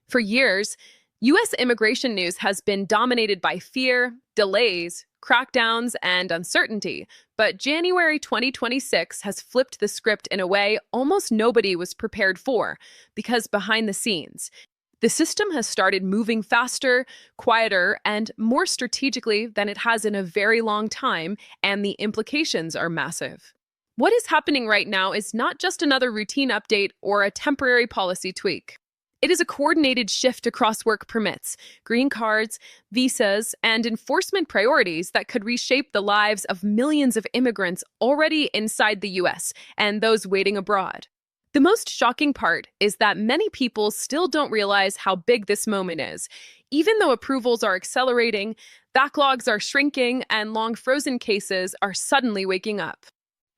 For years, U.S. immigration news has been dominated by fear, delays, crackdowns, and uncertainty. But January 2026 has flipped the script in a way almost nobody was prepared for, because behind the scenes, the system has started moving faster, quieter, and more strategically than it has in a very long time, and the implications are massive. What is happening right now is not just another routine update or a temporary policy tweak. It is a coordinated shift across work permits, green cards, visas, and enforcement priorities that could reshape the lives of millions of immigrants already inside the US and those waiting abroad. The most shocking part is that many people still don't realize how big this moment is. Even though approvals are accelerating, backlogs are shrinking, and long frozen cases are suddenly waking up.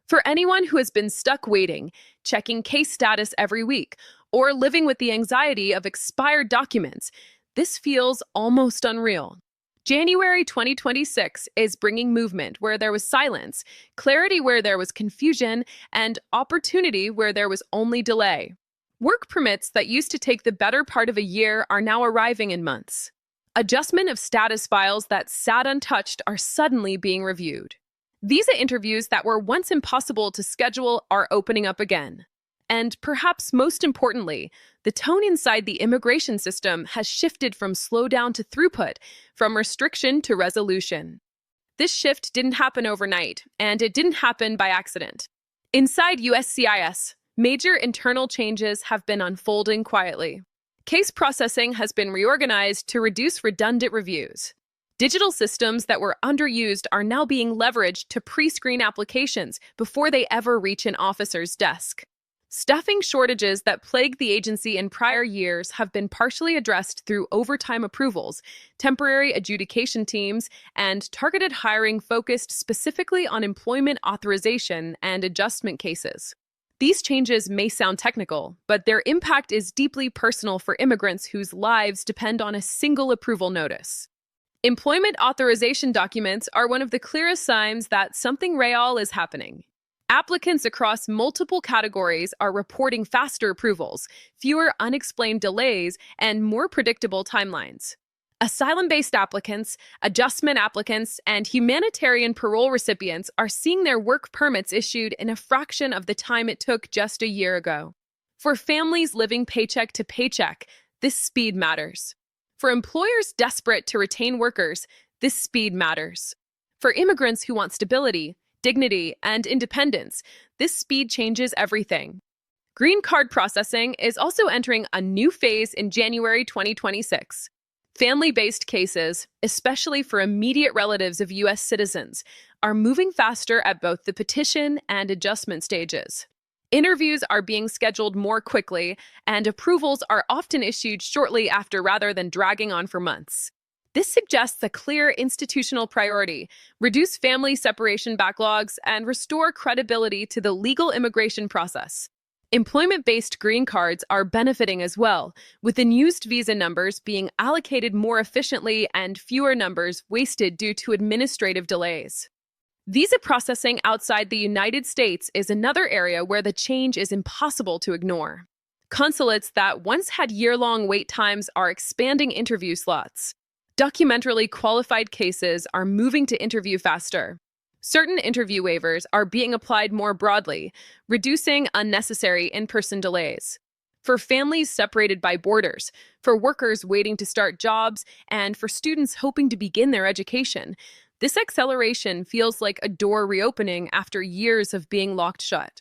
For anyone who has been stuck waiting, checking case status every week, or living with the anxiety of expired documents, this feels almost unreal. January 2026 is bringing movement where there was silence, clarity where there was confusion, and opportunity where there was only delay. Work permits that used to take the better part of a year are now arriving in months. Adjustment of status files that sat untouched are suddenly being reviewed. Visa interviews that were once impossible to schedule are opening up again. And perhaps most importantly, the tone inside the immigration system has shifted from slowdown to throughput, from restriction to resolution. This shift didn't happen overnight, and it didn't happen by accident. Inside USCIS, major internal changes have been unfolding quietly. Case processing has been reorganized to reduce redundant reviews. Digital systems that were underused are now being leveraged to pre-screen applications before they ever reach an officer's desk. Staffing shortages that plagued the agency in prior years have been partially addressed through overtime approvals, temporary adjudication teams, and targeted hiring focused specifically on employment authorization and adjustment cases. These changes may sound technical, but their impact is deeply personal for immigrants whose lives depend on a single approval notice. Employment authorization documents are one of the clearest signs that something real is happening. Applicants across multiple categories are reporting faster approvals, fewer unexplained delays, and more predictable timelines. Asylum-based applicants, adjustment applicants, and humanitarian parole recipients are seeing their work permits issued in a fraction of the time it took just a year ago. For families living paycheck to paycheck, this speed matters. For employers desperate to retain workers, this speed matters. For immigrants who want stability, dignity, and independence, this speed changes everything. Green card processing is also entering a new phase in January 2026. Family-based cases, especially for immediate relatives of U.S. citizens, are moving faster at both the petition and adjustment stages. Interviews are being scheduled more quickly, and approvals are often issued shortly after rather than dragging on for months. This suggests a clear institutional priority: reduce family separation backlogs and restore credibility to the legal immigration process. Employment-based green cards are benefiting as well, with unused visa numbers being allocated more efficiently and fewer numbers wasted due to administrative delays. Visa processing outside the United States is another area where the change is impossible to ignore. Consulates that once had year-long wait times are expanding interview slots. Documentarily qualified cases are moving to interview faster. Certain interview waivers are being applied more broadly, reducing unnecessary in-person delays. For families separated by borders, for workers waiting to start jobs, and for students hoping to begin their education, this acceleration feels like a door reopening after years of being locked shut.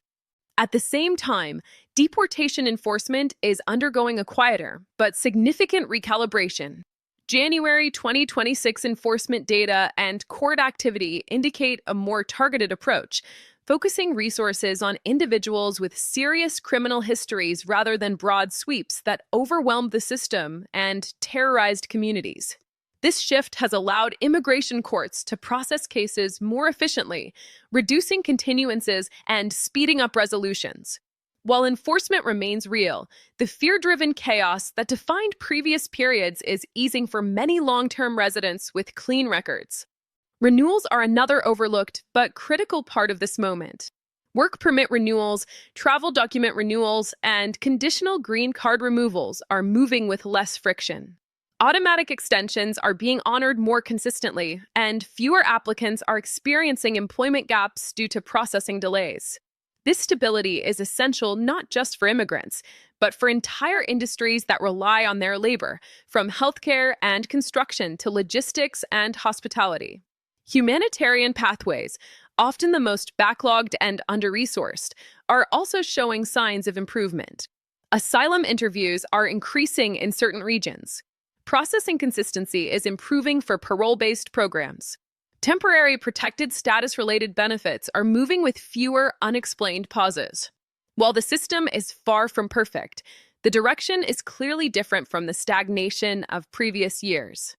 At the same time, deportation enforcement is undergoing a quieter but significant recalibration. January 2026 enforcement data and court activity indicate a more targeted approach, focusing resources on individuals with serious criminal histories rather than broad sweeps that overwhelmed the system and terrorized communities. This shift has allowed immigration courts to process cases more efficiently, reducing continuances and speeding up resolutions. While enforcement remains real, the fear-driven chaos that defined previous periods is easing for many long-term residents with clean records. Renewals are another overlooked but critical part of this moment. Work permit renewals, travel document renewals, and conditional green card removals are moving with less friction. Automatic extensions are being honored more consistently, and fewer applicants are experiencing employment gaps due to processing delays. This stability is essential not just for immigrants, but for entire industries that rely on their labor, from healthcare and construction to logistics and hospitality. Humanitarian pathways, often the most backlogged and under-resourced, are also showing signs of improvement. Asylum interviews are increasing in certain regions. Processing consistency is improving for parole-based programs. Temporary protected status-related benefits are moving with fewer unexplained pauses. While the system is far from perfect, the direction is clearly different from the stagnation of previous years.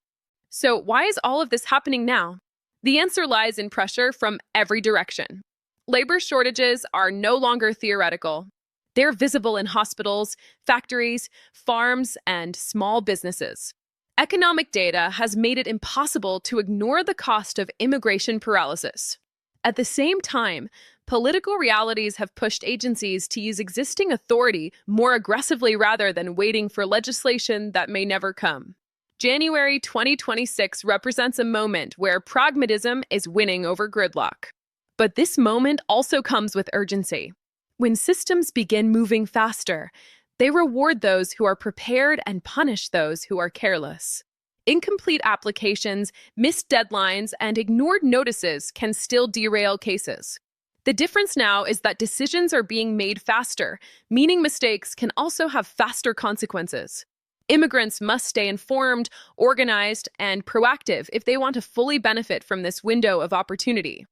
So why is all of this happening now? The answer lies in pressure from every direction. Labor shortages are no longer theoretical. They're visible in hospitals, factories, farms, and small businesses. Economic data has made it impossible to ignore the cost of immigration paralysis. At the same time, political realities have pushed agencies to use existing authority more aggressively rather than waiting for legislation that may never come. January 2026 represents a moment where pragmatism is winning over gridlock. But this moment also comes with urgency. When systems begin moving faster, they reward those who are prepared and punish those who are careless. Incomplete applications, missed deadlines, and ignored notices can still derail cases. The difference now is that decisions are being made faster, meaning mistakes can also have faster consequences. Immigrants must stay informed, organized, and proactive if they want to fully benefit from this window of opportunity.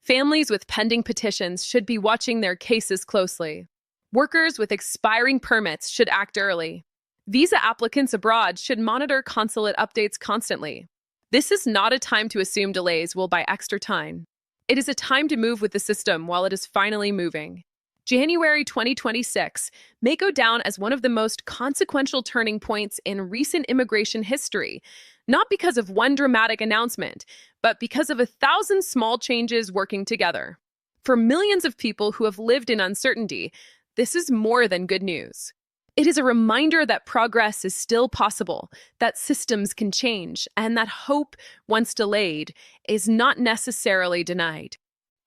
Families with pending petitions should be watching their cases closely. Workers with expiring permits should act early. Visa applicants abroad should monitor consulate updates constantly. This is not a time to assume delays will buy extra time. It is a time to move with the system while it is finally moving. January 2026 may go down as one of the most consequential turning points in recent immigration history, not because of one dramatic announcement, but because of 1,000 small changes working together. For millions of people who have lived in uncertainty, this is more than good news. It is a reminder that progress is still possible, that systems can change, and that hope, once delayed, is not necessarily denied.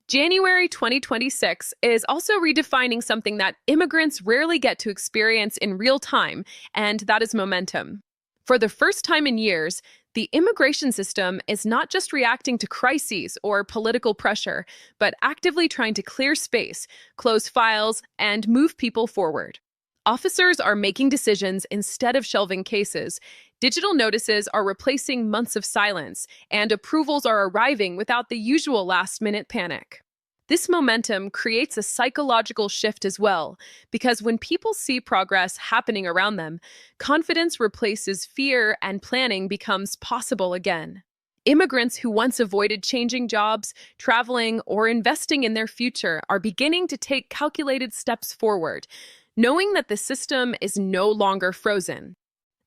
January 2026 is also redefining something that immigrants rarely get to experience in real time, and that is momentum. For the first time in years, the immigration system is not just reacting to crises or political pressure, but actively trying to clear space, close files, and move people forward. Officers are making decisions instead of shelving cases. Digital notices are replacing months of silence, and approvals are arriving without the usual last-minute panic. This momentum creates a psychological shift as well, because when people see progress happening around them, confidence replaces fear and planning becomes possible again. Immigrants who once avoided changing jobs, traveling, or investing in their future are beginning to take calculated steps forward, knowing that the system is no longer frozen.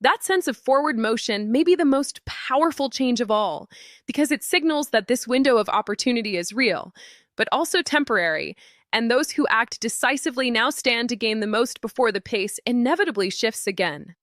That sense of forward motion may be the most powerful change of all, because it signals that this window of opportunity is real, but also temporary, and those who act decisively now stand to gain the most before the pace inevitably shifts again.